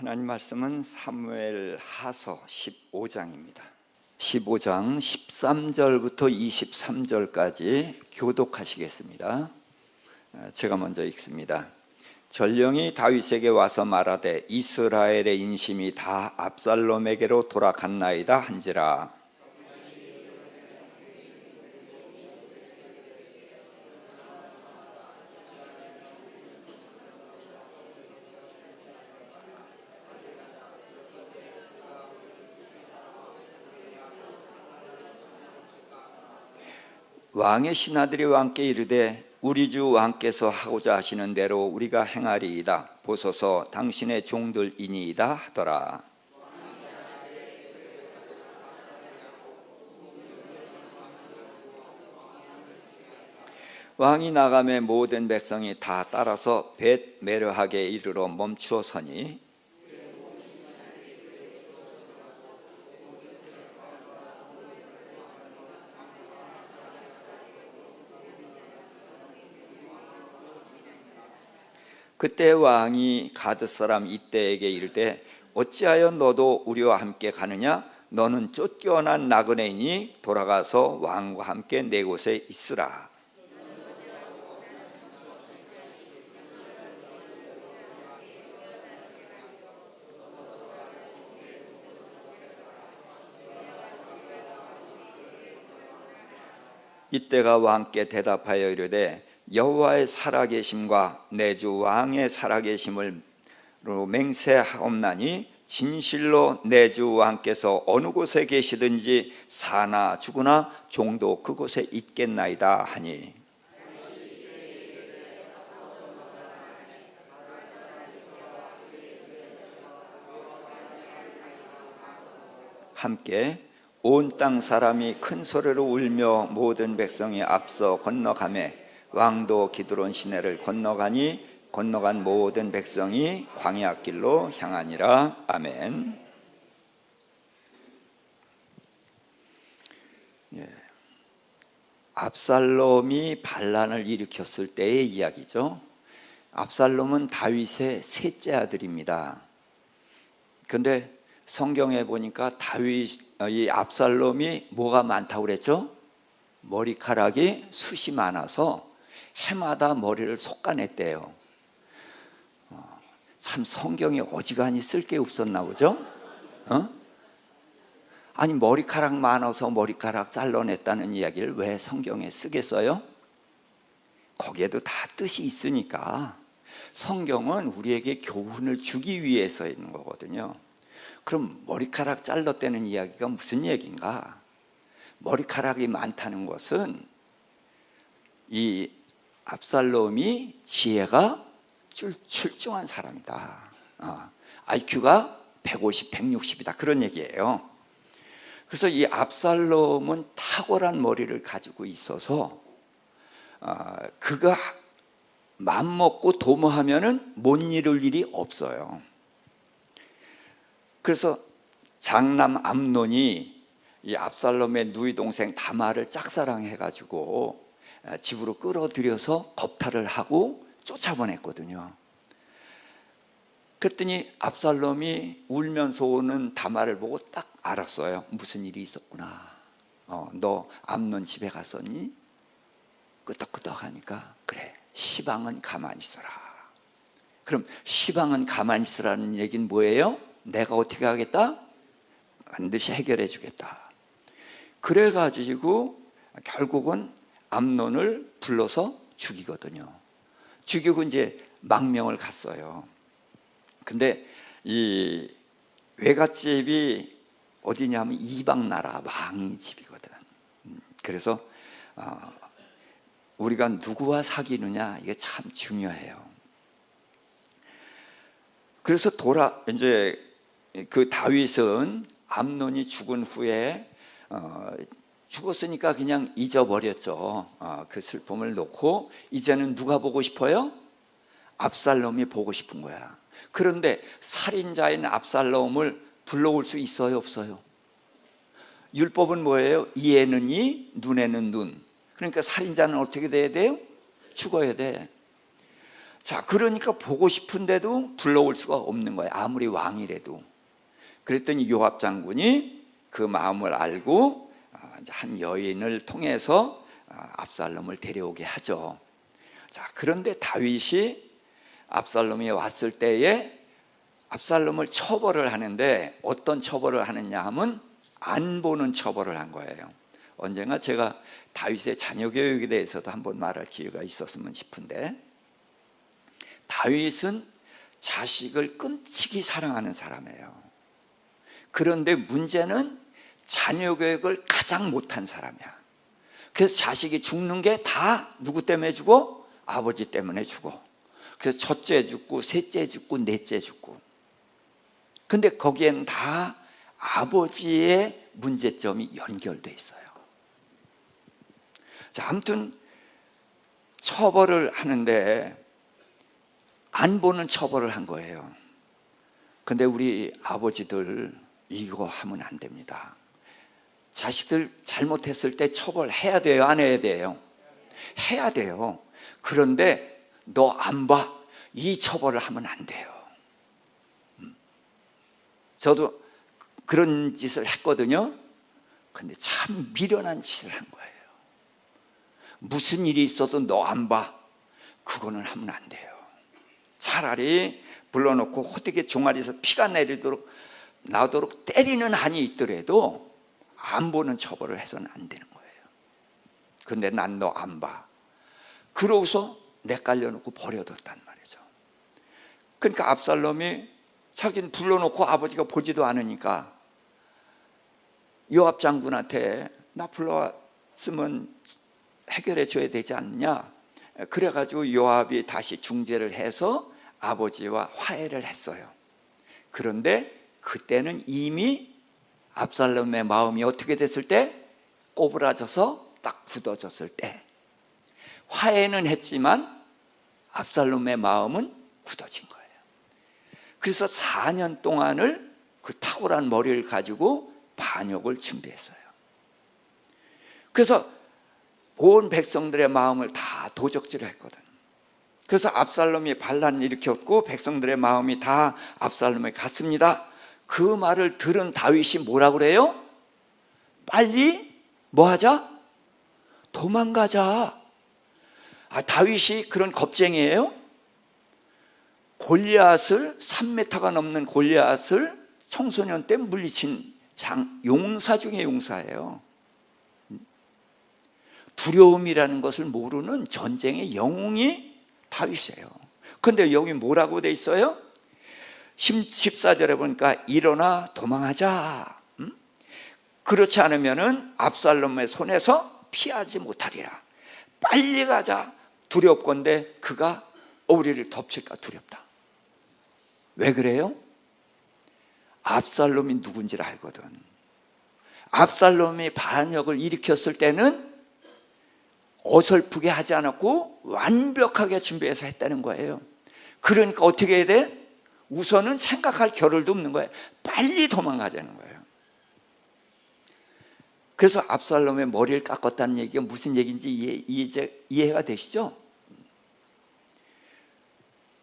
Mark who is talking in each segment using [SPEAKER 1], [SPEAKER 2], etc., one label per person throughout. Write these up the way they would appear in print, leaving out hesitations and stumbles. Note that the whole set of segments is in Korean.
[SPEAKER 1] 하나님 말씀은 사무엘 하서 15장입니다. 15장 13절부터 23절까지 교독하시겠습니다. 제가 먼저 읽습니다. 전령이 다윗에게 와서 말하되 이스라엘의 인심이 다 압살롬에게로 돌아갔나이다 한지라. 왕의 신하들이 왕께 이르되 우리 주 왕께서 하고자 하시는 대로 우리가 행하리이다. 보소서 당신의 종들이니이다 하더라. 왕이 나가매 모든 백성이 다 따라서 벳 메르하게 이르러 멈추어 서니 그때 왕이 가드 사람 이때에게 이르되 어찌하여 너도 우리와 함께 가느냐? 너는 쫓겨난 나그네이니 돌아가서 왕과 함께 내 곳에 있으라. 이때가 왕께 대답하여 이르되 여호와의 살아계심과 내 주 왕의 살아계심으로 맹세하옵나니 진실로 내 주 왕께서 어느 곳에 계시든지 사나 죽으나 종도 그곳에 있겠나이다 하니 함께 온 땅 사람이 큰 소리로 울며 모든 백성이 앞서 건너가매 왕도 기드론 시내를 건너간 모든 백성이 광야길로 향하니라. 아멘. 압살롬이 반란을 일으켰을 때의 이야기죠. 압살롬은 다윗의 셋째 아들입니다. 그런데 성경에 보니까 이 압살롬이 뭐가 많다고 그랬죠? 머리카락이 숱이 많아서 해마다 머리를 솎아냈대요. 참 성경에 어지간히 쓸 게 없었나 보죠? 아니 머리카락 많아서 머리카락 잘라냈다는 이야기를 왜 성경에 쓰겠어요? 거기에도 다 뜻이 있으니까. 성경은 우리에게 교훈을 주기 위해서 있는 거거든요. 그럼 머리카락 잘랐다는 이야기가 무슨 얘기인가? 머리카락이 많다는 것은 이 압살롬이 지혜가 출중한 사람이다. IQ가 150, 160이다. 그런 얘기예요. 그래서 이 압살롬은 탁월한 머리를 가지고 있어서 그가 맘먹고 도모하면은 못 이룰 일이 없어요. 그래서 장남 암논이 이 압살롬의 누이 동생 다말을 짝사랑해가지고 집으로 끌어들여서 겁탈을 하고 쫓아보냈거든요. 그랬더니 압살롬이 울면서 오는 다말을 보고 딱 알았어요. 무슨 일이 있었구나. 너 암논 집에 갔었니? 끄덕끄덕하니까 그래, 시방은 가만히 있어라. 그럼 시방은 가만히 있으라는 얘기는 뭐예요? 내가 어떻게 하겠다? 반드시 해결해 주겠다. 그래가지고 결국은 암논을 불러서 죽이거든요. 죽이고 이제 망명을 갔어요. 근데 이 외갓집이 어디냐면 이방 나라 왕의 집이거든. 그래서 우리가 누구와 사귀느냐 이게 참 중요해요. 그래서 이제 그 다윗은 암논이 죽은 후에 죽었으니까 그냥 잊어버렸죠. 그 슬픔을 놓고 이제는 누가 보고 싶어요? 압살롬이 보고 싶은 거야. 그런데 살인자인 압살롬을 불러올 수 있어요, 없어요? 율법은 뭐예요? 이에는 이, 눈에는 눈. 그러니까 살인자는 어떻게 돼야 돼요? 죽어야 돼. 자, 그러니까 보고 싶은데도 불러올 수가 없는 거예요. 아무리 왕이라도. 그랬더니 요압 장군이 그 마음을 알고 한 여인을 통해서 압살롬을 데려오게 하죠. 자, 그런데 다윗이 압살롬이 왔을 때에 압살롬을 처벌을 하는데 어떤 처벌을 하느냐 하면 안 보는 처벌을 한 거예요. 언젠가 제가 다윗의 자녀 교육에 대해서도 한번 말할 기회가 있었으면 싶은데, 다윗은 자식을 끔찍이 사랑하는 사람이에요. 그런데 문제는 자녀 교육을 가장 못한 사람이야. 그래서 자식이 죽는 게 다 누구 때문에 죽어? 아버지 때문에 죽어. 그래서 첫째 죽고 셋째 죽고 넷째 죽고. 근데 거기에는 다 아버지의 문제점이 연결돼 있어요. 자, 아무튼 처벌을 하는데 안 보는 처벌을 한 거예요. 근데 우리 아버지들 이거 하면 안 됩니다. 자식들 잘못했을 때 처벌해야 돼요, 안 해야 돼요? 해야 돼요. 그런데 너 안 봐, 이 처벌을 하면 안 돼요. 저도 그런 짓을 했거든요. 근데 참 미련한 짓을 한 거예요. 무슨 일이 있어도 너 안 봐, 그거는 하면 안 돼요. 차라리 불러놓고 호되게 종아리에서 피가 나도록 때리는 한이 있더라도 안 보는 처벌을 해서는 안 되는 거예요. 근데 난 너 안 봐. 그러고서 내깔려놓고 버려뒀단 말이죠. 그러니까 압살롬이 자기는 불러놓고 아버지가 보지도 않으니까 요압 장군한테 나 불러왔으면 해결해 줘야 되지 않느냐. 그래가지고 요압이 다시 중재를 해서 아버지와 화해를 했어요. 그런데 그때는 이미 압살롬의 마음이 어떻게 됐을 때? 꼬부라져서 딱 굳어졌을 때. 화해는 했지만 압살롬의 마음은 굳어진 거예요. 그래서 4년 동안을 그 탁월한 머리를 가지고 반역을 준비했어요. 그래서 온 백성들의 마음을 다 도적질을 했거든. 그래서 압살롬이 반란을 일으켰고 백성들의 마음이 다 압살롬에 갔습니다. 그 말을 들은 다윗이 뭐라고 그래요? 빨리 뭐 하자? 도망가자. 다윗이 그런 겁쟁이에요? 골리앗을 3m가 넘는 골리앗을 청소년 때 물리친 용사 중에 용사예요. 두려움이라는 것을 모르는 전쟁의 영웅이 다윗이에요. 그런데 여기 뭐라고 돼 있어요? 14절에 보니까 일어나 도망하자. 그렇지 않으면 압살롬의 손에서 피하지 못하리라. 빨리 가자. 두렵건대 그가 우리를 덮칠까 두렵다. 왜 그래요? 압살롬이 누군지를 알거든. 압살롬이 반역을 일으켰을 때는 어설프게 하지 않았고 완벽하게 준비해서 했다는 거예요. 그러니까 어떻게 해야 돼? 우선은 생각할 겨를도 없는 거예요. 빨리 도망가자는 거예요. 그래서 압살롬의 머리를 깎았다는 얘기가 무슨 얘기인지 이해가 되시죠?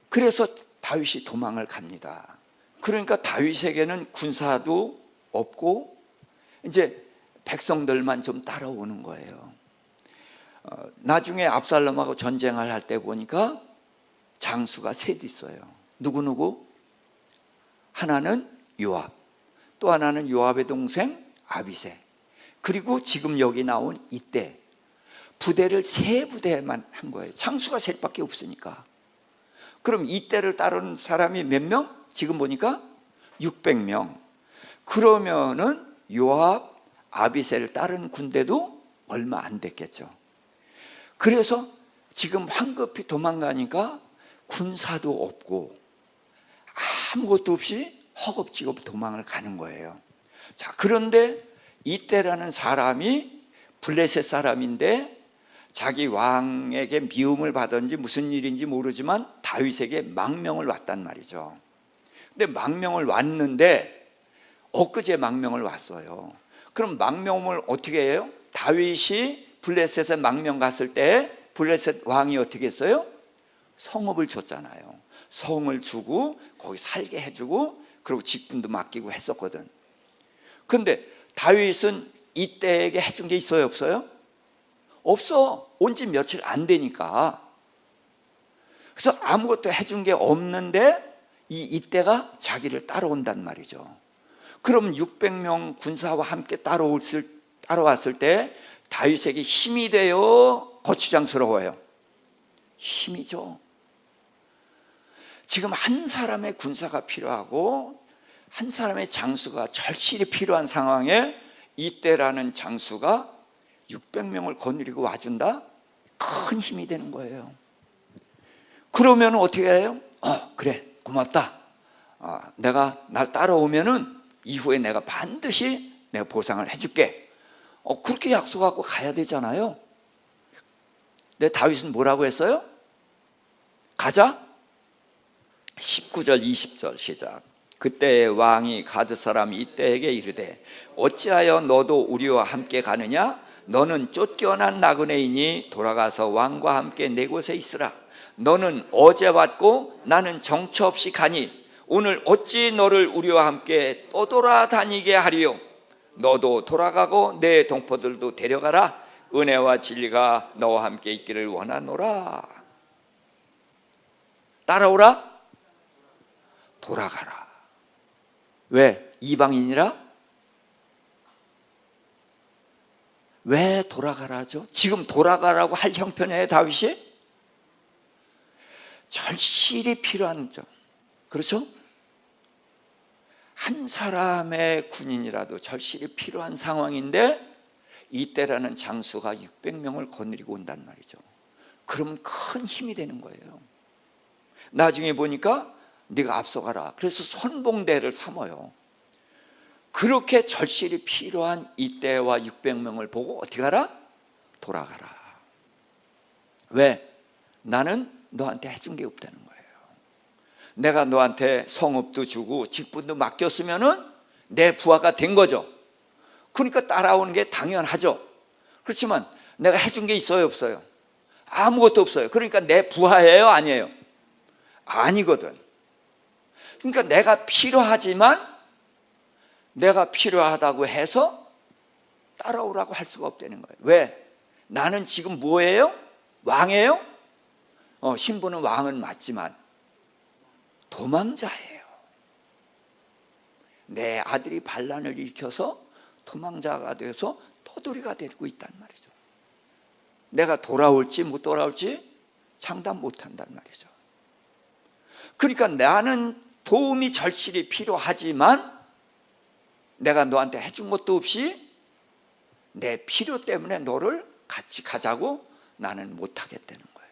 [SPEAKER 1] 그래서 다윗이 도망을 갑니다. 그러니까 다윗에게는 군사도 없고 이제 백성들만 좀 따라오는 거예요. 나중에 압살롬하고 전쟁을 할 때 보니까 장수가 셋 있어요. 누구? 하나는 요압, 또 하나는 요압의 동생 아비새, 그리고 지금 여기 나온 이때. 부대를 3부대만 한 거예요. 장수가 셋밖에 없으니까. 그럼 이때를 따르는 사람이 몇 명? 지금 보니까 600명. 그러면은 요압, 아비새를 따르는 군대도 얼마 안 됐겠죠. 그래서 지금 황급히 도망가니까 군사도 없고 아무것도 없이 허겁지겁 도망을 가는 거예요. 자, 그런데 이때라는 사람이 블레셋 사람인데 자기 왕에게 미움을 받았는지 무슨 일인지 모르지만 다윗에게 망명을 왔단 말이죠. 근데 망명을 왔는데 엊그제 망명을 왔어요. 그럼 망명을 어떻게 해요? 다윗이 블레셋에 망명 갔을 때 블레셋 왕이 어떻게 했어요? 성읍을 줬잖아요. 성을 주고 거기 살게 해주고 그리고 직분도 맡기고 했었거든. 그런데 다윗은 이때에게 해준 게 있어요, 없어요? 없어. 온 지 며칠 안 되니까. 그래서 아무것도 해준 게 없는데 이때가 자기를 따라온단 말이죠. 그럼 600명 군사와 함께 따라왔을 때 다윗에게 힘이 되어 거추장스러워요? 힘이죠. 지금 한 사람의 군사가 필요하고 한 사람의 장수가 절실히 필요한 상황에 이때라는 장수가 600명을 거느리고 와준다? 큰 힘이 되는 거예요. 그러면 어떻게 해요? 그래, 고맙다. 내가 날 따라오면은 이후에 내가 반드시 내가 보상을 해줄게. 그렇게 약속하고 가야 되잖아요. 근데 다윗은 뭐라고 했어요? 가자. 19절 20절 시작. 그때 왕이 가드 사람 이때에게 이르되 어찌하여 너도 우리와 함께 가느냐? 너는 쫓겨난 나그네이니 돌아가서 왕과 함께 내 곳에 있으라. 너는 어제 왔고 나는 정처 없이 가니 오늘 어찌 너를 우리와 함께 떠돌아다니게 하리요? 너도 돌아가고 내 동포들도 데려가라. 은혜와 진리가 너와 함께 있기를 원하노라. 따라오라? 돌아가라. 왜? 이방인이라? 왜 돌아가라죠? 지금 돌아가라고 할 형편이에요, 다윗이? 절실히 필요한 점. 그렇죠? 한 사람의 군인이라도 절실히 필요한 상황인데 이때라는 장수가 600명을 거느리고 온단 말이죠. 그럼 큰 힘이 되는 거예요. 나중에 보니까 네가 앞서가라. 그래서 선봉대를 삼아요. 그렇게 절실히 필요한 이때와 600명을 보고 어떻게 하라? 돌아가라. 왜? 나는 너한테 해준 게 없다는 거예요. 내가 너한테 성읍도 주고 직분도 맡겼으면은 내 부하가 된 거죠. 그러니까 따라오는 게 당연하죠. 그렇지만 내가 해준 게 있어요, 없어요? 아무것도 없어요. 그러니까 내 부하예요, 아니에요? 아니거든. 그러니까 내가 필요하지만 내가 필요하다고 해서 따라오라고 할 수가 없다는 거예요. 왜? 나는 지금 뭐예요? 왕이에요? 신부는 왕은 맞지만 도망자예요. 내 아들이 반란을 일으켜서 도망자가 되어서 떠돌이가 되고 있단 말이죠. 내가 돌아올지 못 돌아올지 장담 못한단 말이죠. 그러니까 나는 도움이 절실히 필요하지만 내가 너한테 해준 것도 없이 내 필요 때문에 너를 같이 가자고 나는 못하겠다는 거예요.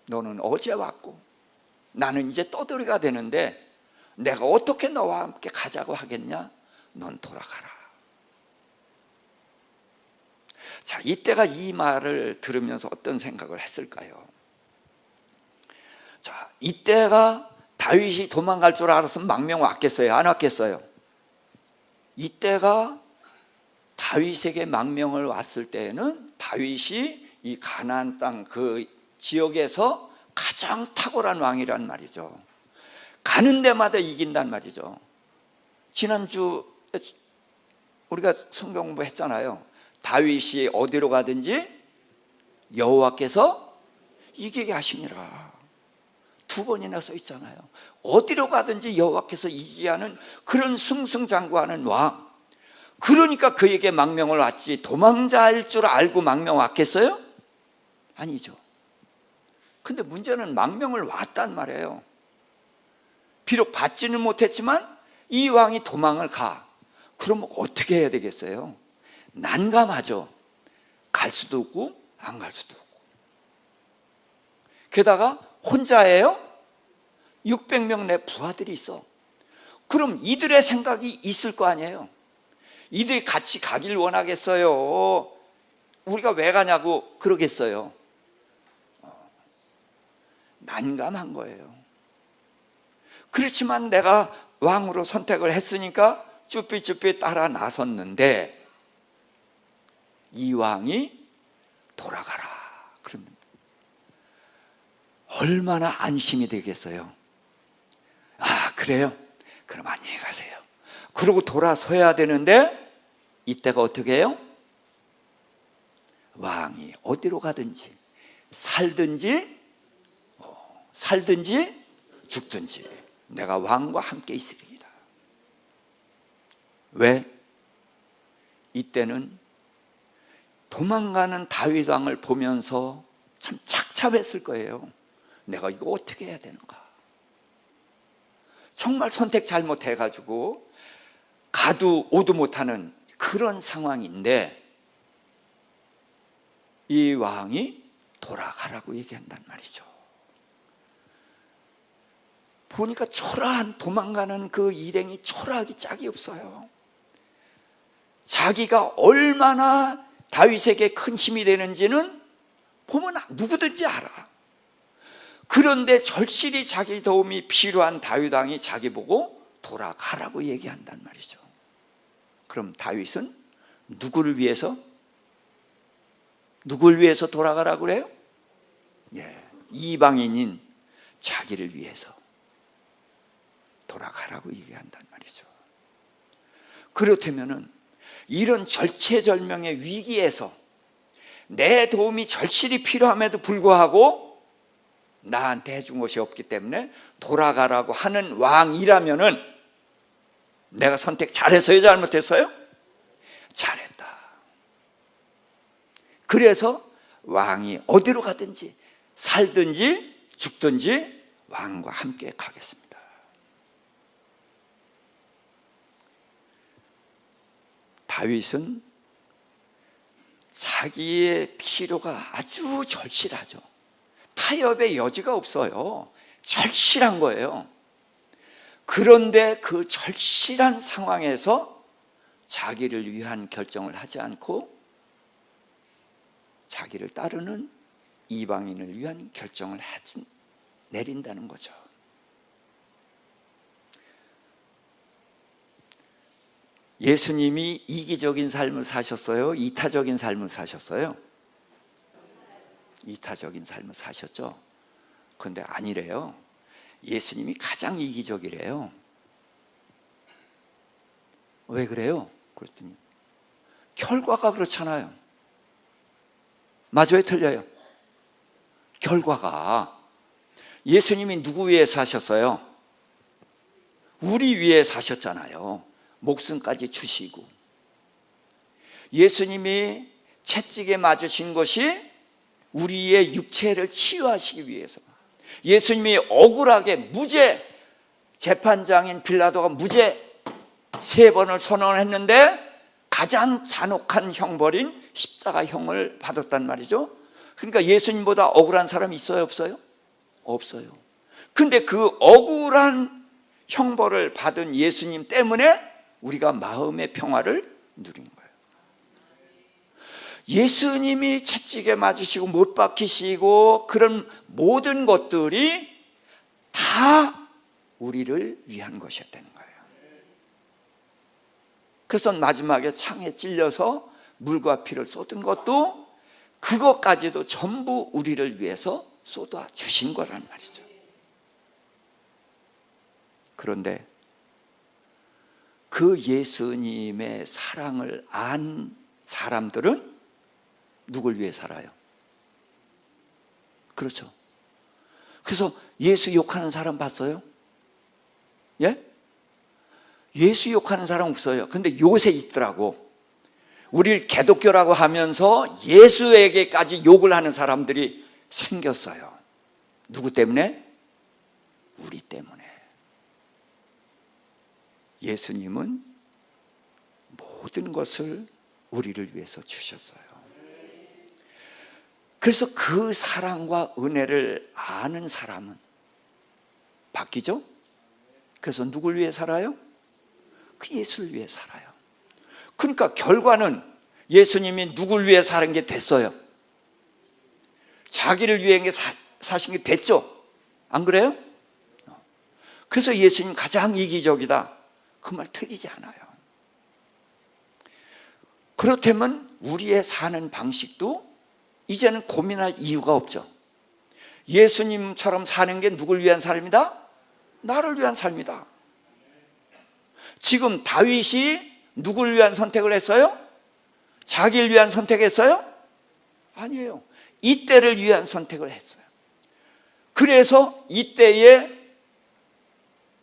[SPEAKER 1] 너는 어제 왔고 나는 이제 떠돌이가 되는데 내가 어떻게 너와 함께 가자고 하겠냐? 넌 돌아가라. 자, 이때가 이 말을 들으면서 어떤 생각을 했을까요? 자, 이때가 다윗이 도망갈 줄 알았으면 망명 왔겠어요? 안 왔겠어요? 이때가 다윗에게 망명을 왔을 때에는 다윗이 이 가나안 땅 그 지역에서 가장 탁월한 왕이란 말이죠. 가는 데마다 이긴단 말이죠. 지난주 우리가 성경 공부했잖아요. 다윗이 어디로 가든지 여호와께서 이기게 하시니라. 2번이나 써 있잖아요. 어디로 가든지 여호와께서 이기게 하는 그런 승승장구하는 왕. 그러니까 그에게 망명을 왔지 도망자일 줄 알고 망명 왔겠어요? 아니죠. 근데 문제는 망명을 왔단 말이에요. 비록 받지는 못했지만 이 왕이 도망을 가. 그럼 어떻게 해야 되겠어요? 난감하죠. 갈 수도 없고 안 갈 수도 없고. 게다가 혼자예요? 600명 내 부하들이 있어. 그럼 이들의 생각이 있을 거 아니에요. 이들이 같이 가길 원하겠어요? 우리가 왜 가냐고 그러겠어요? 난감한 거예요. 그렇지만 내가 왕으로 선택을 했으니까 쭈삣쭈삣 따라 나섰는데 이 왕이 돌아가라 그럽니다. 얼마나 안심이 되겠어요. 아, 그래요? 그럼 안녕히 가세요. 그러고 돌아서야 되는데 이때가 어떻게 해요? 왕이 어디로 가든지 살든지 죽든지 내가 왕과 함께 있으리이다. 왜? 이때는 도망가는 다윗 왕을 보면서 참 착잡했을 거예요. 내가 이거 어떻게 해야 되는가? 정말 선택 잘못해가지고 가도 오도 못하는 그런 상황인데 이 왕이 돌아가라고 얘기한단 말이죠. 보니까 초라한 도망가는 그 일행이 초라하기 짝이 없어요. 자기가 얼마나 다윗에게 큰 힘이 되는지는 보면 누구든지 알아. 그런데 절실히 자기 도움이 필요한 다윗 왕이 자기 보고 돌아가라고 얘기한단 말이죠. 그럼 다윗은 누구를 위해서 돌아가라고 그래요? 예, 이방인인 자기를 위해서 돌아가라고 얘기한단 말이죠. 그렇다면은 이런 절체절명의 위기에서 내 도움이 절실히 필요함에도 불구하고 나한테 해준 것이 없기 때문에 돌아가라고 하는 왕이라면은 내가 선택 잘했어요? 잘못했어요? 잘했다. 그래서 왕이 어디로 가든지 살든지 죽든지 왕과 함께 가겠습니다. 다윗은 자기의 필요가 아주 절실하죠. 타협의 여지가 없어요. 절실한 거예요. 그런데 그 절실한 상황에서 자기를 위한 결정을 하지 않고 자기를 따르는 이방인을 위한 결정을 내린다는 거죠. 예수님이 이기적인 삶을 사셨어요? 이타적인 삶을 사셨어요? 이타적인 삶을 사셨죠. 그런데 아니래요. 예수님이 가장 이기적이래요. 왜 그래요? 그랬더니 결과가 그렇잖아요. 맞아요? 틀려요? 결과가 예수님이 누구 위해 사셨어요? 우리 위해 사셨잖아요. 목숨까지 주시고. 예수님이 채찍에 맞으신 것이 우리의 육체를 치유하시기 위해서. 예수님이 억울하게 무죄, 재판장인 빌라도가 무죄 3번을 선언했는데 가장 잔혹한 형벌인 십자가형을 받았단 말이죠. 그러니까 예수님보다 억울한 사람이 있어요? 없어요? 없어요. 근데 그 억울한 형벌을 받은 예수님 때문에 우리가 마음의 평화를 누린 거예요. 예수님이 채찍에 맞으시고 못 박히시고 그런 모든 것들이 다 우리를 위한 것이었다는 거예요. 그래서 마지막에 창에 찔려서 물과 피를 쏟은 것도 그것까지도 전부 우리를 위해서 쏟아 주신 거란 말이죠. 그런데 그 예수님의 사랑을 안 사람들은 누굴 위해 살아요? 그렇죠. 그래서 예수 욕하는 사람 봤어요? 예? 예수 욕하는 사람 없어요. 근데 요새 있더라고. 우리를 개독교라고 하면서 예수에게까지 욕을 하는 사람들이 생겼어요. 누구 때문에? 우리 때문에. 예수님은 모든 것을 우리를 위해서 주셨어요. 그래서 그 사랑과 은혜를 아는 사람은 바뀌죠? 그래서 누굴 위해 살아요? 그 예수를 위해 살아요. 그러니까 결과는 예수님이 누굴 위해 사는 게 됐어요. 자기를 위해 사신 게 됐죠? 안 그래요? 그래서 예수님 가장 이기적이다. 그 말 틀리지 않아요. 그렇다면 우리의 사는 방식도 이제는 고민할 이유가 없죠. 예수님처럼 사는 게 누굴 위한 삶이다? 나를 위한 삶이다. 지금 다윗이 누굴 위한 선택을 했어요? 자기를 위한 선택했어요? 아니에요. 이때를 위한 선택을 했어요. 그래서 이때에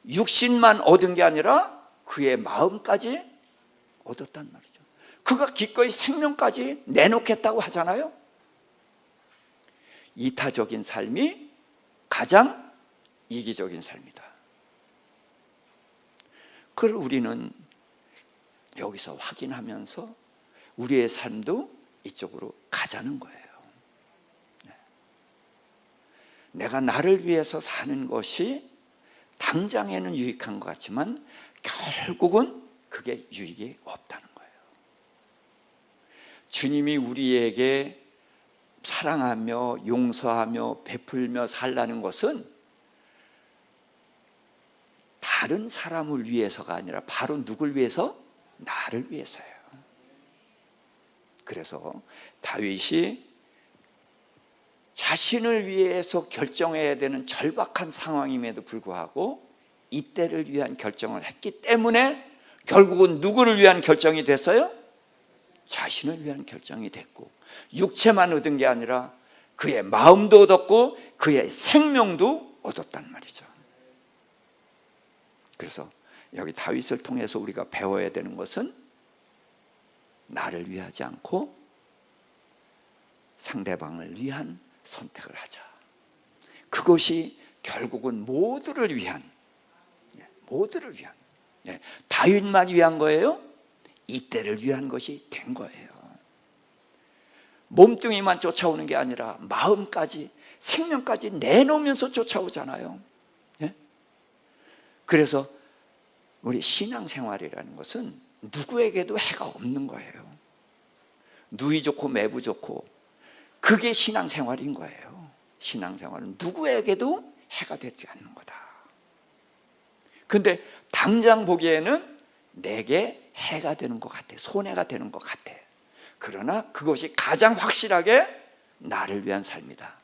[SPEAKER 1] 육신만 얻은 게 아니라 그의 마음까지 얻었단 말이죠. 그가 기꺼이 생명까지 내놓겠다고 하잖아요. 이타적인 삶이 가장 이기적인 삶이다. 그걸 우리는 여기서 확인하면서 우리의 삶도 이쪽으로 가자는 거예요. 내가 나를 위해서 사는 것이 당장에는 유익한 것 같지만 결국은 그게 유익이 없다는 거예요. 주님이 우리에게 사랑하며 용서하며 베풀며 살라는 것은 다른 사람을 위해서가 아니라 바로 누굴 위해서? 나를 위해서예요. 그래서 다윗이 자신을 위해서 결정해야 되는 절박한 상황임에도 불구하고 이때를 위한 결정을 했기 때문에 결국은 누구를 위한 결정이 됐어요? 자신을 위한 결정이 됐고, 육체만 얻은 게 아니라 그의 마음도 얻었고 그의 생명도 얻었단 말이죠. 그래서 여기 다윗을 통해서 우리가 배워야 되는 것은 나를 위하지 않고 상대방을 위한 선택을 하자. 그것이 결국은 모두를 위한, 다윗만 위한 거예요? 이때를 위한 것이 된 거예요. 몸뚱이만 쫓아오는 게 아니라 마음까지, 생명까지 내놓으면서 쫓아오잖아요. 그래서 우리 신앙생활이라는 것은 누구에게도 해가 없는 거예요. 누이 좋고 매부 좋고 그게 신앙생활인 거예요. 신앙생활은 누구에게도 해가 되지 않는 거다. 근데 당장 보기에는 내게 해가 되는 것 같아, 손해가 되는 것 같아. 그러나 그것이 가장 확실하게 나를 위한 삶이다.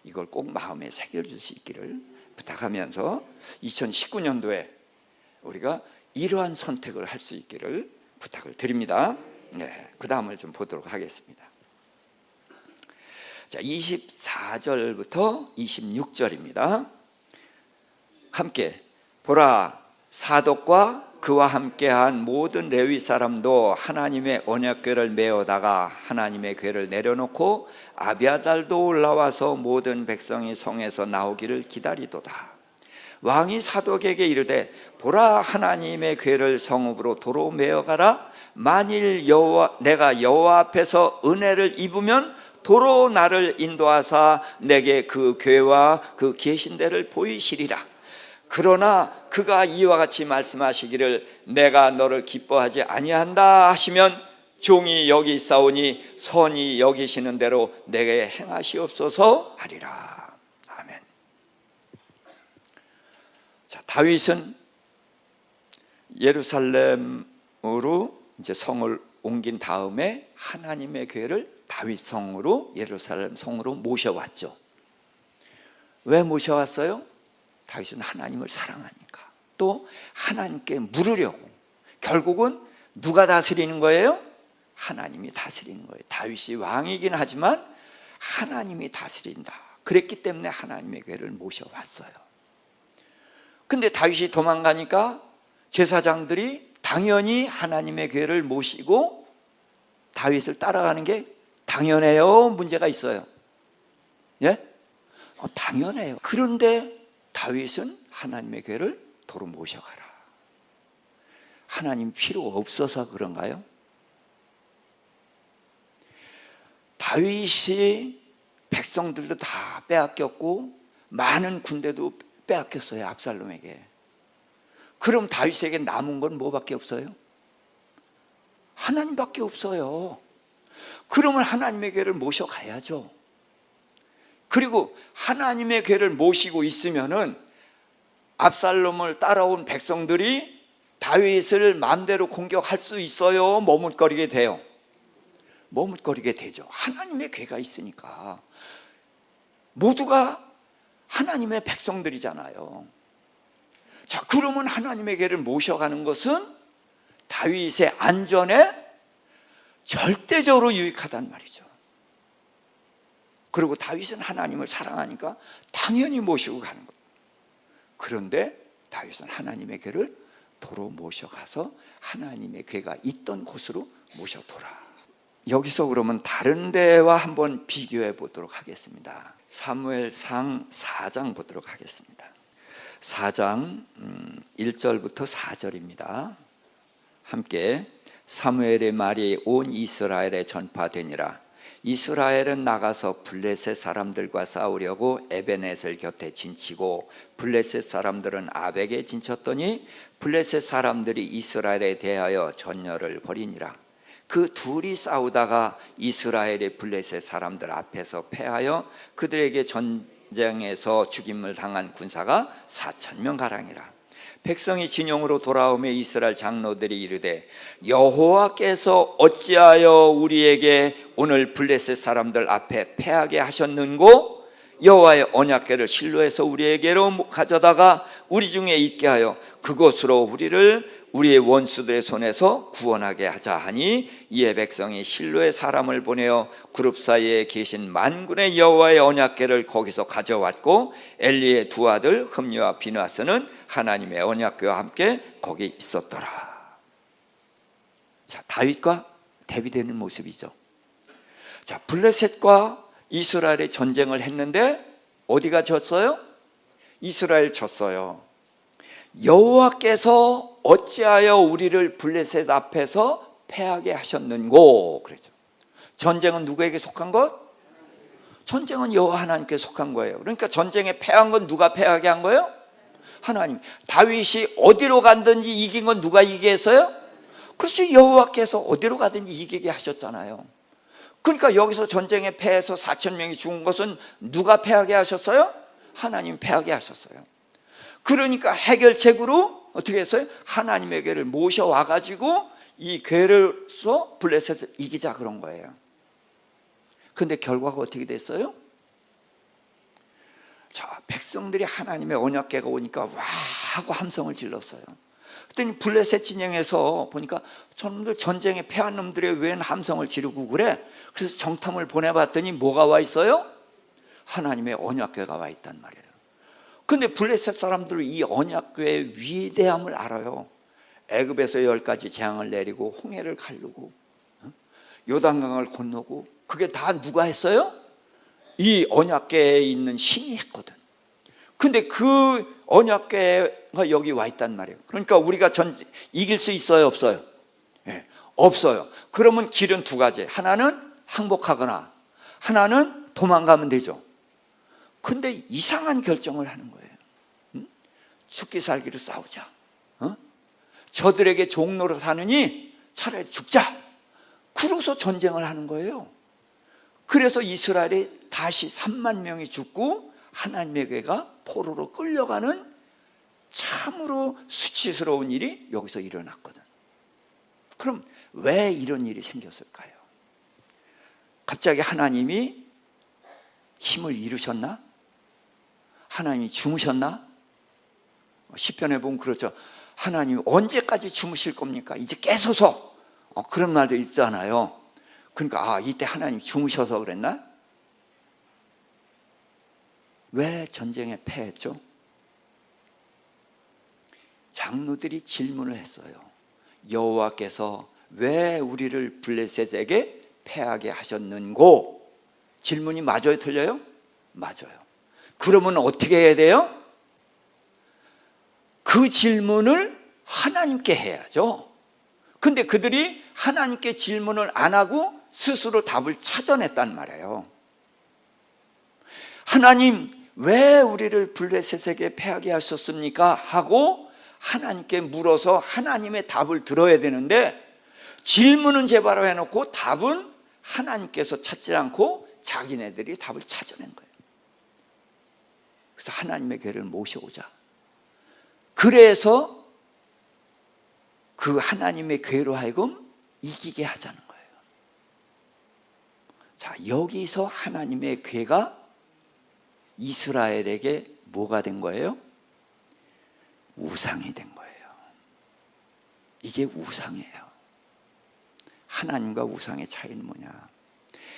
[SPEAKER 1] 이걸 꼭 마음에 새겨줄 수 있기를 부탁하면서 2019년도에 우리가 이러한 선택을 할 수 있기를 부탁을 드립니다. 그 다음을 좀 보도록 하겠습니다. 자, 24절부터 26절입니다. 함께 보라, 사독과 그와 함께한 모든 레위 사람도 하나님의 언약궤를 메어다가 하나님의 궤를 내려놓고 아비아달도 올라와서 모든 백성이 성에서 나오기를 기다리도다. 왕이 사독에게 이르되 보라, 하나님의 궤를 성읍으로 도로 메어가라. 만일 내가 여호와 앞에서 은혜를 입으면 도로 나를 인도하사 내게 그 궤와 그 계신 데를 보이시리라. 그러나 그가 이와 같이 말씀하시기를 내가 너를 기뻐하지 아니한다 하시면 종이 여기 있사오니 선히 여기시는 대로 내게 행하시옵소서 하리라. 아멘. 자, 다윗은 예루살렘으로 이제 성을 옮긴 다음에 하나님의 궤를 다윗 성으로, 예루살렘 성으로 모셔왔죠. 왜 모셔왔어요? 다윗은 하나님을 사랑하니까, 또 하나님께 물으려고. 결국은 누가 다스리는 거예요? 하나님이 다스리는 거예요. 다윗이 왕이긴 하지만 하나님이 다스린다. 그랬기 때문에 하나님의 궤를 모셔왔어요. 근데 다윗이 도망가니까 제사장들이 당연히 하나님의 궤를 모시고 다윗을 따라가는 게 당연해요? 문제가 있어요? 예? 당연해요. 그런데 다윗은 하나님의 궤를 도로 모셔가라. 하나님 필요 없어서 그런가요? 다윗이 백성들도 다 빼앗겼고 많은 군대도 빼앗겼어요, 압살롬에게. 그럼 다윗에게 남은 건 뭐밖에 없어요? 하나님밖에 없어요. 그러면 하나님의 궤를 모셔가야죠. 그리고 하나님의 궤를 모시고 있으면은 압살롬을 따라온 백성들이 다윗을 마음대로 공격할 수 있어요? 머뭇거리게 돼요? 머뭇거리게 되죠. 하나님의 궤가 있으니까. 모두가 하나님의 백성들이잖아요. 자, 그러면 하나님의 궤를 모셔가는 것은 다윗의 안전에 절대적으로 유익하단 말이죠. 그리고 다윗은 하나님을 사랑하니까 당연히 모시고 가는 거예요. 그런데 다윗은 하나님의 궤를 도로 모셔가서 하나님의 궤가 있던 곳으로 모셔둬라. 여기서 그러면 다른 데와 한번 비교해 보도록 하겠습니다. 사무엘상 4장 보도록 하겠습니다. 4장 1절부터 4절입니다. 함께. 사무엘의 말이 온 이스라엘에 전파되니라. 이스라엘은 나가서 블레셋 사람들과 싸우려고 에베넷을 곁에 진치고 블레셋 사람들은 아벡에 진쳤더니 블레셋 사람들이 이스라엘에 대하여 전열을 벌이니라. 그 둘이 싸우다가 이스라엘의 블레셋 사람들 앞에서 패하여 그들에게 전쟁에서 죽임을 당한 군사가 4,000명 가량이라. 백성이 진영으로 돌아오며 이스라엘 장로들이 이르되 여호와께서 어찌하여 우리에게 오늘 블레셋 사람들 앞에 패하게 하셨는고 여호와의 언약궤를 실로에서 우리에게로 가져다가 우리 중에 있게 하여 그곳으로 우리를 우리의 원수들의 손에서 구원하게 하자 하니 이에 백성이 실로의 사람을 보내어 그룹 사이에 계신 만군의 여호와의 언약궤를 거기서 가져왔고 엘리의 두 아들 흠리와 비느하스는 하나님의 언약궤와 함께 거기 있었더라. 자, 다윗과 대비되는 모습이죠. 자, 블레셋과 이스라엘의 전쟁을 했는데 어디가 졌어요? 이스라엘 졌어요. 여호와께서 어찌하여 우리를 블레셋 앞에서 패하게 하셨는고 그랬죠. 전쟁은 누구에게 속한 것? 전쟁은 여호와 하나님께 속한 거예요. 그러니까 전쟁에 패한 건 누가 패하게 한 거예요? 하나님. 다윗이 어디로 갔든지 이긴 건 누가 이기게 했어요? 그래서 여호와께서 어디로 가든지 이기게 하셨잖아요. 그러니까 여기서 전쟁에 패해서 4,000명이 죽은 것은 누가 패하게 하셨어요? 하나님 패하게 하셨어요. 그러니까 해결책으로 어떻게 했어요? 하나님의 궤를 모셔와 가지고 이 궤를서 블레셋을 이기자 그런 거예요. 근데 결과가 어떻게 됐어요? 자, 백성들이 하나님의 언약궤가 오니까 와 하고 함성을 질렀어요. 그랬더니 블레셋 진영에서 보니까 저놈들 전쟁에 패한 놈들이 웬 함성을 지르고 그래? 그래서 정탐을 보내봤더니 뭐가 와 있어요? 하나님의 언약궤가 와 있단 말이에요. 근데 블레셋 사람들은 이 언약궤의 위대함을 알아요. 애굽에서 10가지 재앙을 내리고 홍해를 가르고 요단강을 건너고 그게 다 누가 했어요? 이 언약궤에 있는 신이 했거든. 근데 그 언약궤가 여기 와 있단 말이에요. 그러니까 우리가 이길 수 있어요, 없어요? 네, 없어요. 그러면 길은 두 가지. 하나는 항복하거나 하나는 도망가면 되죠. 근데 이상한 결정을 하는 거예요. 죽기 살기로 싸우자. 저들에게 종로로 사느니 차라리 죽자. 그러고서 전쟁을 하는 거예요. 그래서 이스라엘이 다시 3만 명이 죽고 하나님의 궤가 포로로 끌려가는 참으로 수치스러운 일이 여기서 일어났거든. 그럼 왜 이런 일이 생겼을까요? 갑자기 하나님이 힘을 잃으셨나? 하나님이 주무셨나? 시편에 보면 그렇죠. 하나님 언제까지 주무실 겁니까? 이제 깨서서 그런 말도 있잖아요. 그러니까 이때 하나님 주무셔서 그랬나? 왜 전쟁에 패했죠? 장로들이 질문을 했어요. 여호와께서 왜 우리를 블레셋에게 패하게 하셨는고? 질문이 맞아요, 틀려요? 맞아요. 그러면 어떻게 해야 돼요? 그 질문을 하나님께 해야죠. 근데 그들이 하나님께 질문을 안 하고 스스로 답을 찾아냈단 말이에요. 하나님, 왜 우리를 블레셋에게 패하게 하셨습니까? 하고 하나님께 물어서 하나님의 답을 들어야 되는데 질문은 제바로 해놓고 답은 하나님께서 찾지 않고 자기네들이 답을 찾아낸 거예요. 그래서 하나님의 궤를 모셔오자. 그래서 그 하나님의 궤로 하여금 이기게 하자는 거예요. 자, 여기서 하나님의 궤가 이스라엘에게 뭐가 된 거예요? 우상이 된 거예요. 이게 우상이에요. 하나님과 우상의 차이는 뭐냐?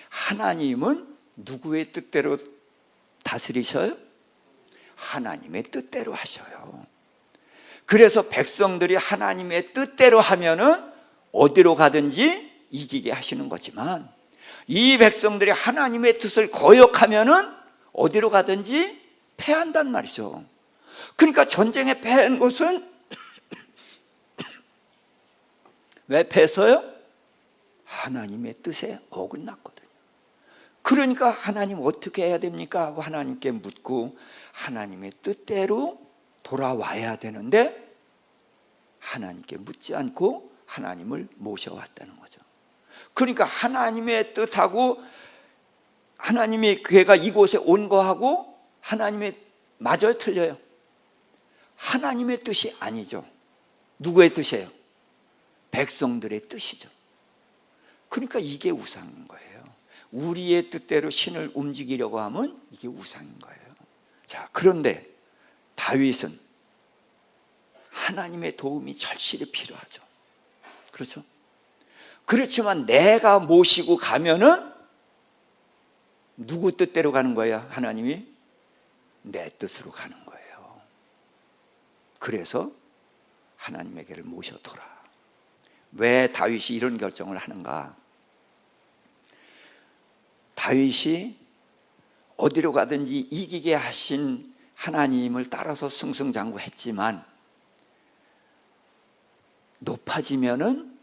[SPEAKER 1] 하나님은 누구의 뜻대로 다스리셔요? 하나님의 뜻대로 하셔요. 그래서 백성들이 하나님의 뜻대로 하면은 어디로 가든지 이기게 하시는 거지만, 이 백성들이 하나님의 뜻을 거역하면은 어디로 가든지 패한단 말이죠. 그러니까 전쟁에 패한 것은 왜 패서요? 하나님의 뜻에 어긋났거든요. 그러니까 하나님 어떻게 해야 됩니까? 하고 하나님께 묻고 하나님의 뜻대로 돌아와야 되는데 하나님께 묻지 않고 하나님을 모셔왔다는 거죠. 그러니까 하나님의 뜻하고 하나님의 괴가 이곳에 온 거하고 하나님의 맞아요, 틀려요? 하나님의 뜻이 아니죠. 누구의 뜻이에요? 백성들의 뜻이죠. 그러니까 이게 우상인 거예요. 우리의 뜻대로 신을 움직이려고 하면 이게 우상인 거예요. 자, 그런데 다윗은 하나님의 도움이 절실히 필요하죠. 그렇죠? 그렇지만 내가 모시고 가면은 누구 뜻대로 가는 거야? 하나님이 내 뜻으로 가는 거예요. 그래서 하나님에게를 모셔둬라. 왜 다윗이 이런 결정을 하는가? 다윗이 어디로 가든지 이기게 하신 하나님을 따라서 승승장구했지만 높아지면은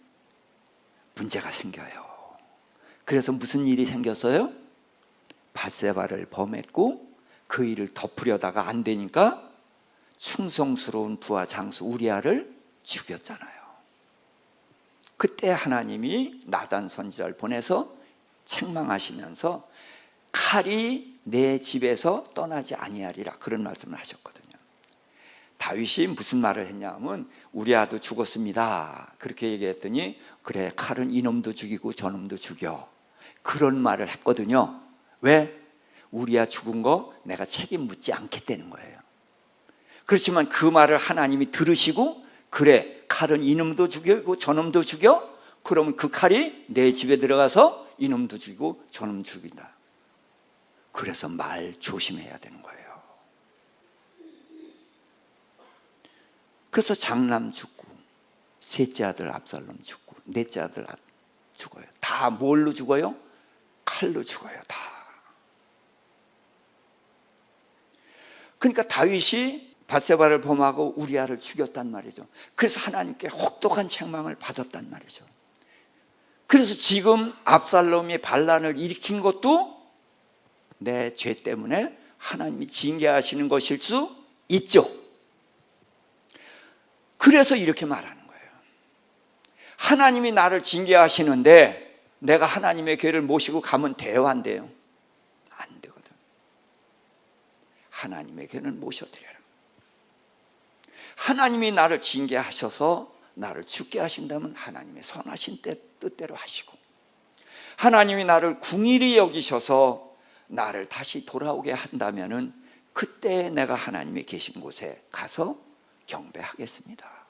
[SPEAKER 1] 문제가 생겨요. 그래서 무슨 일이 생겼어요? 밧세바를 범했고 그 일을 덮으려다가 안 되니까 충성스러운 부하 장수 우리아를 죽였잖아요. 그때 하나님이 나단 선지자를 보내서 책망하시면서 칼이 내 집에서 떠나지 아니하리라, 그런 말씀을 하셨거든요. 다윗이 무슨 말을 했냐면 우리아도 죽었습니다. 그렇게 얘기했더니 그래, 칼은 이놈도 죽이고 저놈도 죽여, 그런 말을 했거든요. 왜? 우리아 죽은 거 내가 책임 묻지 않겠다는 거예요. 그렇지만 그 말을 하나님이 들으시고 그래, 칼은 이놈도 죽이고 저놈도 죽여? 그러면 그 칼이 내 집에 들어가서 이놈도 죽이고 저놈 죽인다. 그래서 말 조심해야 되는 거예요. 그래서 장남 죽고 셋째 아들 압살롬 죽고 넷째 아들 죽어요. 다 뭘로 죽어요? 칼로 죽어요. 다. 그러니까 다윗이 밧세바를 범하고 우리아를 죽였단 말이죠. 그래서 하나님께 혹독한 책망을 받았단 말이죠. 그래서 지금 압살롬이 반란을 일으킨 것도 내 죄 때문에 하나님이 징계하시는 것일 수 있죠. 그래서 이렇게 말하는 거예요. 하나님이 나를 징계하시는데 내가 하나님의 괴를 모시고 가면 돼요, 안 돼요? 안 되거든. 하나님의 괴는 모셔드려라. 하나님이 나를 징계하셔서 나를 죽게 하신다면 하나님의 선하신 뜻대로 하시고, 하나님이 나를 궁일이 여기셔서 나를 다시 돌아오게 한다면은 그때 내가 하나님이 계신 곳에 가서 경배하겠습니다.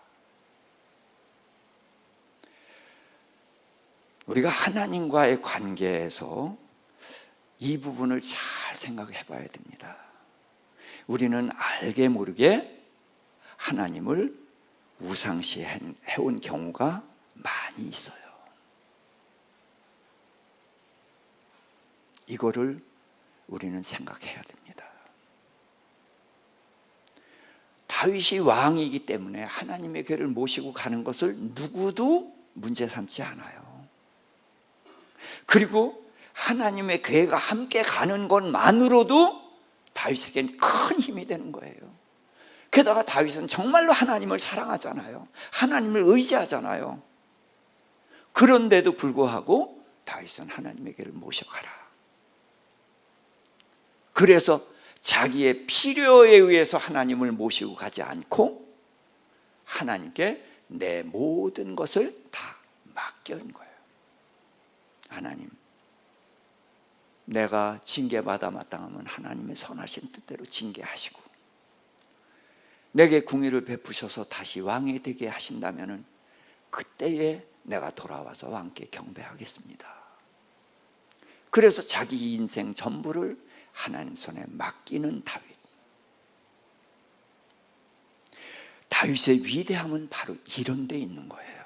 [SPEAKER 1] 우리가 하나님과의 관계에서 이 부분을 잘 생각해 봐야 됩니다. 우리는 알게 모르게 하나님을 우상시해온 경우가 많이 있어요. 이거를 우리는 생각해야 됩니다. 다윗이 왕이기 때문에 하나님의 괴를 모시고 가는 것을 누구도 문제 삼지 않아요. 그리고 하나님의 괴가 함께 가는 것만으로도 다윗에겐 큰 힘이 되는 거예요. 게다가 다윗은 정말로 하나님을 사랑하잖아요. 하나님을 의지하잖아요. 그런데도 불구하고 다윗은 하나님의 괴를 모셔가라. 그래서 자기의 필요에 의해서 하나님을 모시고 가지 않고 하나님께 내 모든 것을 다 맡긴 거예요. 하나님, 내가 징계받아 마땅하면 하나님의 선하신 뜻대로 징계하시고, 내게 궁의를 베푸셔서 다시 왕이 되게 하신다면 그때에 내가 돌아와서 왕께 경배하겠습니다. 그래서 자기 인생 전부를 하나님 손에 맡기는 다윗. 다윗의 위대함은 바로 이런 데 있는 거예요.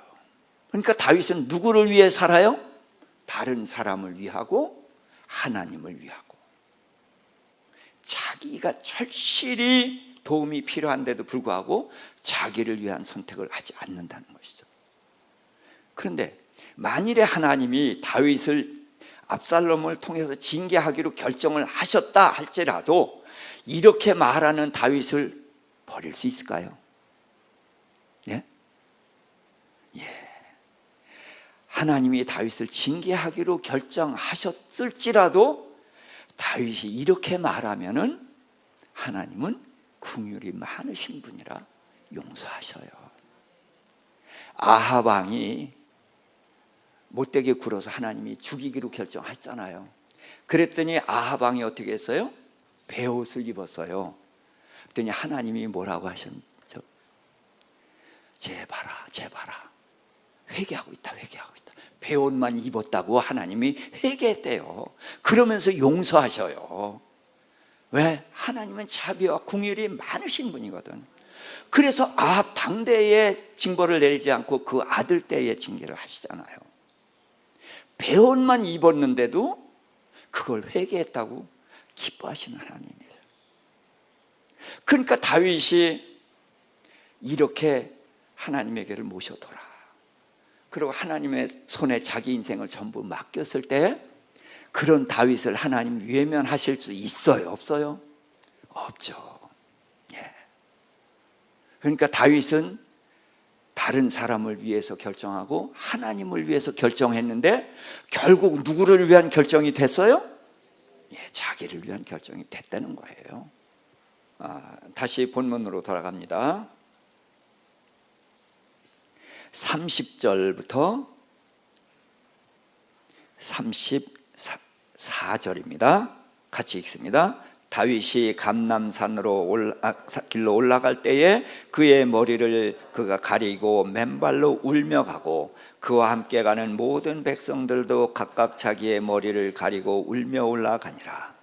[SPEAKER 1] 그러니까 다윗은 누구를 위해 살아요? 다른 사람을 위하고 하나님을 위하고. 자기가 절실히 도움이 필요한데도 불구하고 자기를 위한 선택을 하지 않는다는 것이죠. 그런데 만일에 하나님이 다윗을 압살롬을 통해서 징계하기로 결정을 하셨다 할지라도 이렇게 말하는 다윗을 버릴 수 있을까요? 예? 예. 하나님이 다윗을 징계하기로 결정하셨을지라도 다윗이 이렇게 말하면은 하나님은 긍휼이 많으신 분이라 용서하셔요. 아합 왕이 못되게 굴어서 하나님이 죽이기로 결정했잖아요. 그랬더니 아합 왕이 어떻게 했어요? 베옷을 입었어요. 그랬더니 하나님이 뭐라고 하셨죠? 쟤 봐라, 쟤 봐라, 회개하고 있다, 회개하고 있다. 베옷만 입었다고 하나님이 회개했대요. 그러면서 용서하셔요. 왜? 하나님은 자비와 긍휼이 많으신 분이거든. 그래서 아합 당대에 징벌을 내리지 않고 그 아들 때에 징계를 하시잖아요. 베옷만 입었는데도 그걸 회개했다고 기뻐하시는 하나님이에요. 그러니까 다윗이 이렇게 하나님에게를 모셔둬라, 그리고 하나님의 손에 자기 인생을 전부 맡겼을 때 그런 다윗을 하나님 외면하실 수 있어요? 없어요? 없죠. 예. 그러니까 다윗은 다른 사람을 위해서 결정하고 하나님을 위해서 결정했는데 결국 누구를 위한 결정이 됐어요? 예, 자기를 위한 결정이 됐다는 거예요. 다시 본문으로 돌아갑니다. 30절부터 34절입니다. 같이 읽습니다. 다윗이 감람산으로 길로 올라갈 때에 그의 머리를 그가 가리고 맨발로 울며 가고 그와 함께 가는 모든 백성들도 각각 자기의 머리를 가리고 울며 올라가니라.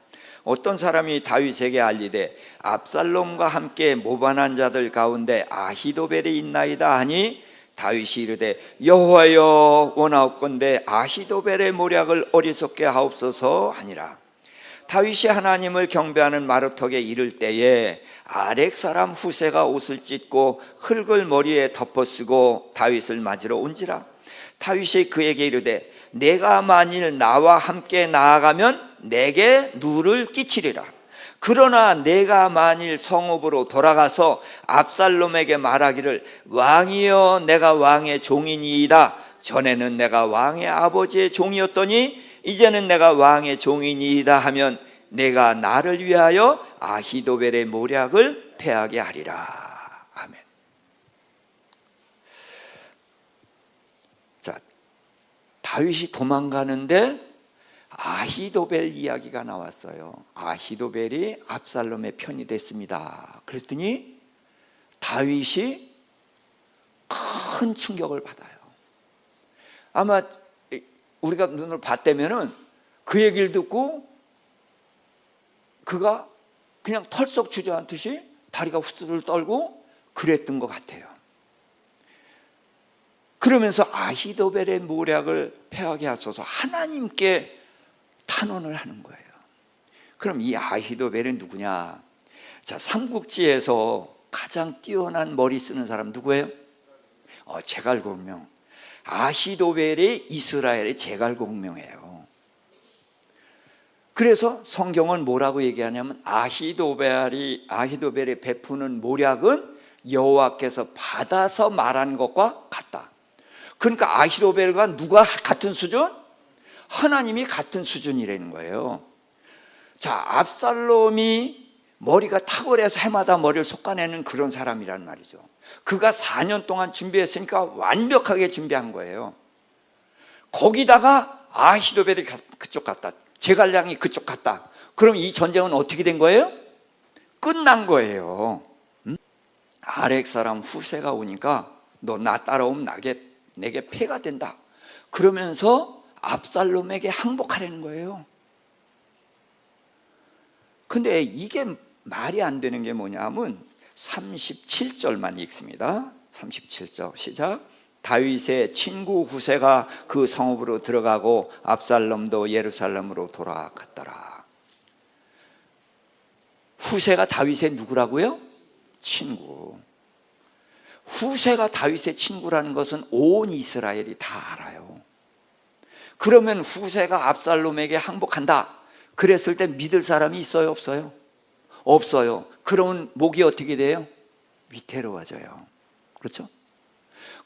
[SPEAKER 1] 어떤 사람이 다윗에게 알리되 압살롬과 함께 모반한 자들 가운데 아히도벨이 있나이다 하니 다윗이 이르되 여호와여 원하옵건대 아히도벨의 모략을 어리석게 하옵소서 하니라. 다윗이 하나님을 경배하는 마루턱에 이를 때에 아렉 사람 후세가 옷을 찢고 흙을 머리에 덮어쓰고 다윗을 맞으러 온지라. 다윗이 그에게 이르되 내가 만일 나와 함께 나아가면 내게 누를 끼치리라. 그러나 내가 만일 성읍으로 돌아가서 압살롬에게 말하기를 왕이여 내가 왕의 종이니이다. 전에는 내가 왕의 아버지의 종이었더니 이제는 내가 왕의 종이니이다 하면 내가 나를 위하여 아히도벨의 모략을 패하게 하리라. 아멘. 자, 다윗이 도망가는데 아히도벨 이야기가 나왔어요. 아히도벨이 압살롬의 편이 됐습니다. 그랬더니 다윗이 큰 충격을 받아요. 아마 우리가 눈을 봤다면은 그 얘기를 듣고 그가 그냥 털썩 주저앉듯이 다리가 후스를 떨고 그랬던 것 같아요. 그러면서 아히도벨의 모략을 패하게 하소서 하나님께 탄원을 하는 거예요. 그럼 이 아히도벨은 누구냐? 자, 삼국지에서 가장 뛰어난 머리 쓰는 사람 누구예요? 제갈공명. 아히도벨이 이스라엘의 제갈공명이에요. 그래서 성경은 뭐라고 얘기하냐면 아히도벨이 베푸는 모략은 여호와께서 받아서 말한 것과 같다. 그러니까 아히도벨과 누가 같은 수준? 하나님이 같은 수준이라는 거예요. 자, 압살롬이 머리가 탁월해서 해마다 머리를 솎아내는 그런 사람이란 말이죠. 그가 4년 동안 준비했으니까 완벽하게 준비한 거예요. 거기다가 아히도벨이 그쪽 갔다. 제갈량이 그쪽 갔다. 그럼 이 전쟁은 어떻게 된 거예요? 끝난 거예요. 아렉 사람 후세가 오니까 너 나 따라오면 내게 패가 된다. 그러면서 압살롬에게 항복하라는 거예요. 근데 이게 말이 안 되는 게 뭐냐면 37절만 읽습니다. 37절 시작. 다윗의 친구 후세가 그 성읍으로 들어가고 압살롬도 예루살렘으로 돌아갔더라. 후세가 다윗의 누구라고요? 친구. 후세가 다윗의 친구라는 것은 온 이스라엘이 다 알아요. 그러면 후세가 압살롬에게 항복한다 그랬을 때 믿을 사람이 있어요? 없어요? 없어요. 그러면 목이 어떻게 돼요? 위태로워져요. 그렇죠?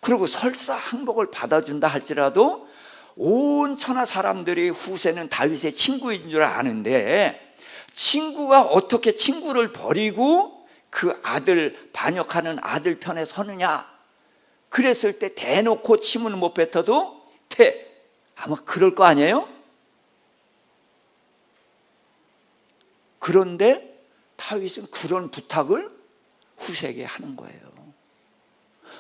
[SPEAKER 1] 그리고 설사 항복을 받아준다 할지라도 온 천하 사람들이 후세는 다윗의 친구인 줄 아는데 친구가 어떻게 친구를 버리고 그 아들, 반역하는 아들 편에 서느냐? 그랬을 때 대놓고 침은 못 뱉어도 아마 그럴 거 아니에요? 그런데 다윗은 그런 부탁을 후세에게 하는 거예요.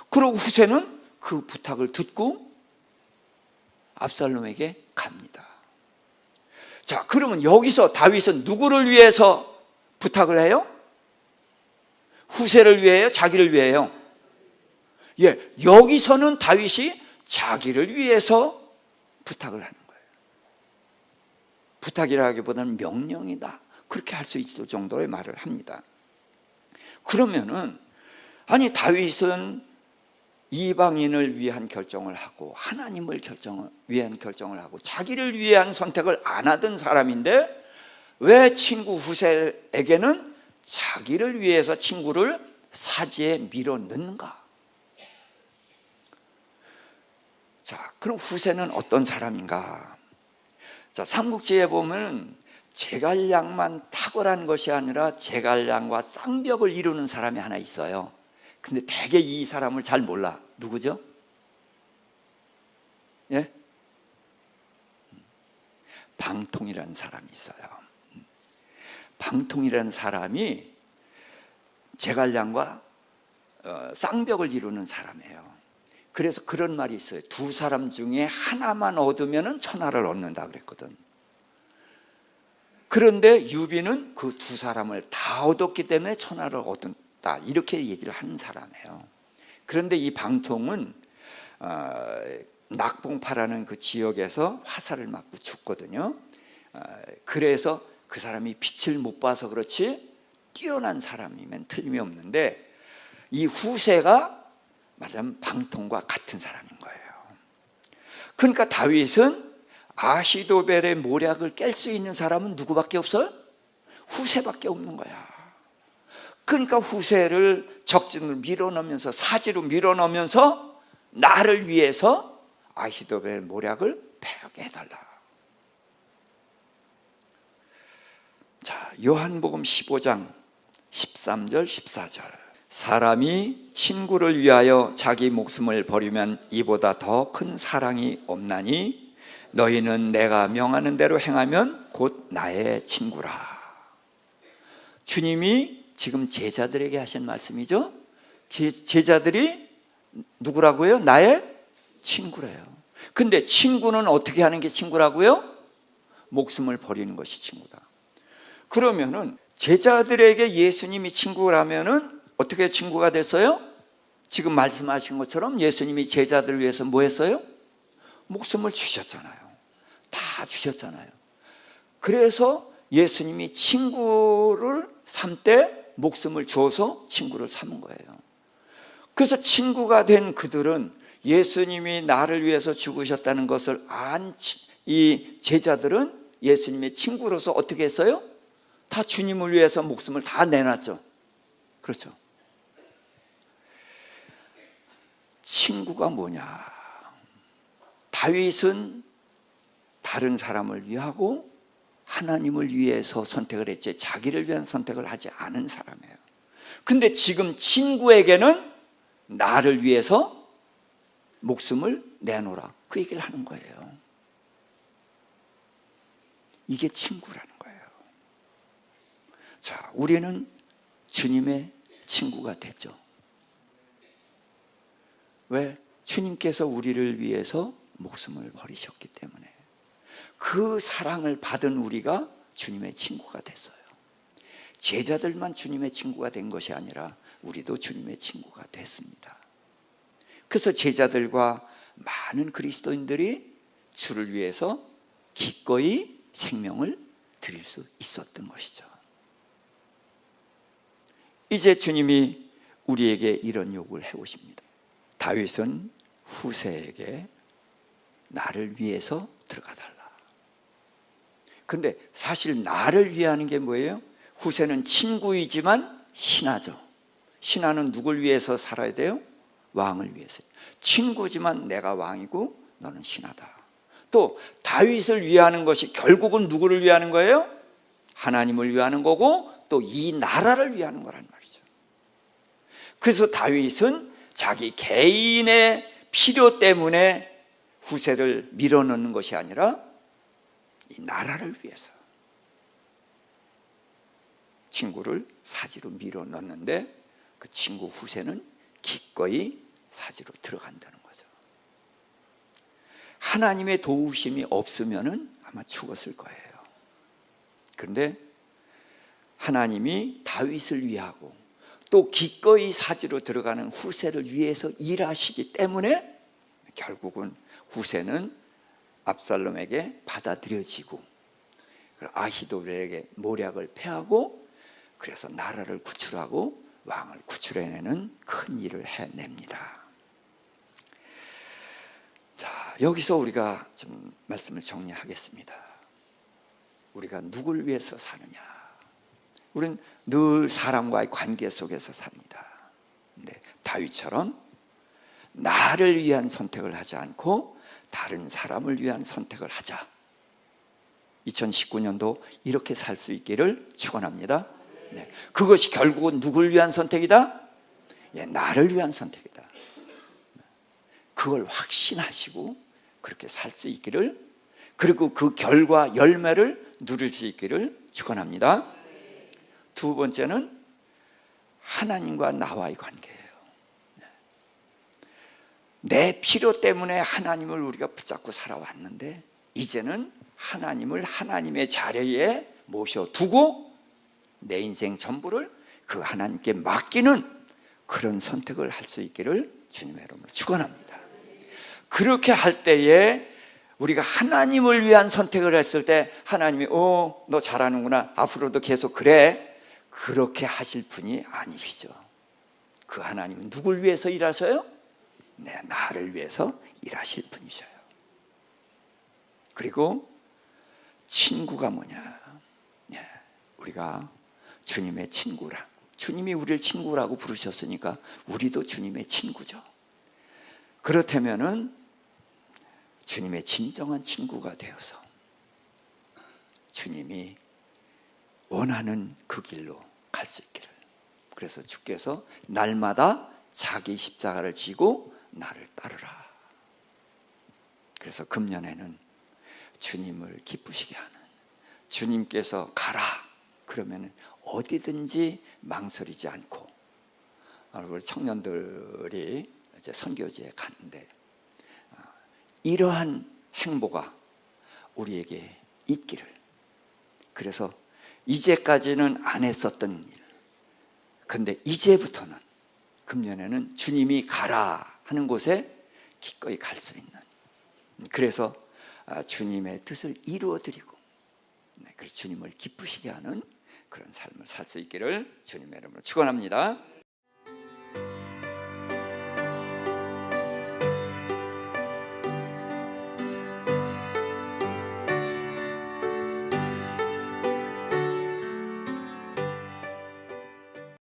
[SPEAKER 1] 그리고 후세는 그 부탁을 듣고 압살롬에게 갑니다. 자, 그러면 여기서 다윗은 누구를 위해서 부탁을 해요? 후세를 위해요? 자기를 위해요? 예, 여기서는 다윗이 자기를 위해서 부탁을 하는 거예요. 부탁이라기보다는 명령이다. 그렇게 할 수 있을 정도의 말을 합니다. 그러면은 아니 다윗은 이방인을 위한 결정을 하고 하나님을 위한 결정을 하고 자기를 위한 선택을 안 하던 사람인데 왜 친구 후세에게는 자기를 위해서 친구를 사지에 밀어넣는가? 자, 그럼 후세는 어떤 사람인가? 자, 삼국지에 보면 제갈량만 탁월한 것이 아니라 제갈량과 쌍벽을 이루는 사람이 하나 있어요. 근데 대개 이 사람을 잘 몰라. 누구죠? 예? 방통이라는 사람이 있어요. 방통이라는 사람이 제갈량과 쌍벽을 이루는 사람이에요. 그래서 그런 말이 있어요. 두 사람 중에 하나만 얻으면 천하를 얻는다 그랬거든. 그런데 유비는 그 두 사람을 다 얻었기 때문에 천하를 얻었다 이렇게 얘기를 하는 사람이에요. 그런데 이 방통은 낙봉파라는 그 지역에서 화살을 맞고 죽거든요. 그래서 그 사람이 빛을 못 봐서 그렇지 뛰어난 사람이면 틀림이 없는데 이 후세가 말하자면 방통과 같은 사람인 거예요. 그러니까 다윗은 아히도벨의 모략을 깰 수 있는 사람은 누구밖에 없어요? 후세밖에 없는 거야. 그러니까 후세를 적진으로 밀어넣으면서 사지로 밀어넣으면서 나를 위해서 아히도벨의 모략을 패하게 해달라. 자, 요한복음 15장 13절 14절. 사람이 친구를 위하여 자기 목숨을 버리면 이보다 더 큰 사랑이 없나니 너희는 내가 명하는 대로 행하면 곧 나의 친구라. 주님이 지금 제자들에게 하신 말씀이죠. 제자들이 누구라고요? 나의 친구래요. 근데 친구는 어떻게 하는 게 친구라고요? 목숨을 버리는 것이 친구다. 그러면은 제자들에게 예수님이 친구라면은 어떻게 친구가 됐어요? 지금 말씀하신 것처럼 예수님이 제자들을 위해서 뭐 했어요? 목숨을 주셨잖아요. 다 주셨잖아요. 그래서 예수님이 친구를 삼때 목숨을 줘서 친구를 삼은 거예요. 그래서 친구가 된 그들은 예수님이 나를 위해서 죽으셨다는 것을 안 이 제자들은 예수님의 친구로서 어떻게 했어요? 다 주님을 위해서 목숨을 다 내놨죠. 그렇죠. 친구가 뭐냐? 다윗은 다른 사람을 위하고 하나님을 위해서 선택을 했지 자기를 위한 선택을 하지 않은 사람이에요. 근데 지금 친구에게는 나를 위해서 목숨을 내놓으라 그 얘기를 하는 거예요. 이게 친구라는 거예요. 자, 우리는 주님의 친구가 됐죠. 왜? 주님께서 우리를 위해서 목숨을 버리셨기 때문에 그 사랑을 받은 우리가 주님의 친구가 됐어요. 제자들만 주님의 친구가 된 것이 아니라 우리도 주님의 친구가 됐습니다. 그래서 제자들과 많은 그리스도인들이 주를 위해서 기꺼이 생명을 드릴 수 있었던 것이죠. 이제 주님이 우리에게 이런 요구를 해오십니다. 다윗은 후세에게 나를 위해서 들어가 달라. 근데 사실 나를 위하는 게 뭐예요? 후세는 친구이지만 신하죠. 신하는 누굴 위해서 살아야 돼요? 왕을 위해서. 친구지만 내가 왕이고 너는 신하다. 또 다윗을 위하는 것이 결국은 누구를 위하는 거예요? 하나님을 위하는 거고 또 이 나라를 위하는 거란 말이죠. 그래서 다윗은 자기 개인의 필요 때문에 후세를 밀어넣는 것이 아니라 이 나라를 위해서 친구를 사지로 밀어넣는데 그 친구 후세는 기꺼이 사지로 들어간다는 거죠. 하나님의 도우심이 없으면 아마 죽었을 거예요. 그런데 하나님이 다윗을 위하고 또 기꺼이 사지로 들어가는 후세를 위해서 일하시기 때문에 결국은 후세는 압살롬에게 받아들여지고 아히도벨에게 모략을 패하고 그래서 나라를 구출하고 왕을 구출해내는 큰 일을 해냅니다. 자, 여기서 우리가 좀 말씀을 정리하겠습니다. 우리가 누굴 위해서 사느냐? 우리는 늘 사람과의 관계 속에서 삽니다. 근데 다윗처럼 나를 위한 선택을 하지 않고 다른 사람을 위한 선택을 하자. 2019년도 이렇게 살 수 있기를 축원합니다. 네. 그것이 결국은 누굴 위한 선택이다? 예, 나를 위한 선택이다. 그걸 확신하시고 그렇게 살 수 있기를, 그리고 그 결과 열매를 누릴 수 있기를 축원합니다. 두 번째는 하나님과 나와의 관계예요. 내 필요 때문에 하나님을 우리가 붙잡고 살아왔는데 이제는 하나님을 하나님의 자리에 모셔두고 내 인생 전부를 그 하나님께 맡기는 그런 선택을 할 수 있기를 주님의 이름으로 축원합니다. 그렇게 할 때에 우리가 하나님을 위한 선택을 했을 때 하나님이 너 잘하는구나, 앞으로도 계속 그래, 그렇게 하실 분이 아니시죠. 그 하나님은 누굴 위해서 일하셔요? 네, 나를 위해서 일하실 분이셔요. 그리고 친구가 뭐냐? 네, 우리가 주님의 친구라고, 주님이 우리를 친구라고 부르셨으니까 우리도 주님의 친구죠. 그렇다면은 주님의 진정한 친구가 되어서 주님이 원하는 그 길로 갈 수 있기를. 그래서 주께서 날마다 자기 십자가를 지고 나를 따르라. 그래서 금년에는 주님을 기쁘시게 하는, 주님께서 가라 그러면 어디든지 망설이지 않고, 우리 청년들이 이제 선교지에 가는데 이러한 행보가 우리에게 있기를. 그래서 이제까지는 안 했었던 일, 근데 이제부터는 금년에는 주님이 가라 하는 곳에 기꺼이 갈 수 있는, 그래서 주님의 뜻을 이루어드리고 그래서 주님을 기쁘시게 하는 그런 삶을 살 수 있기를 주님의 이름으로 축원합니다.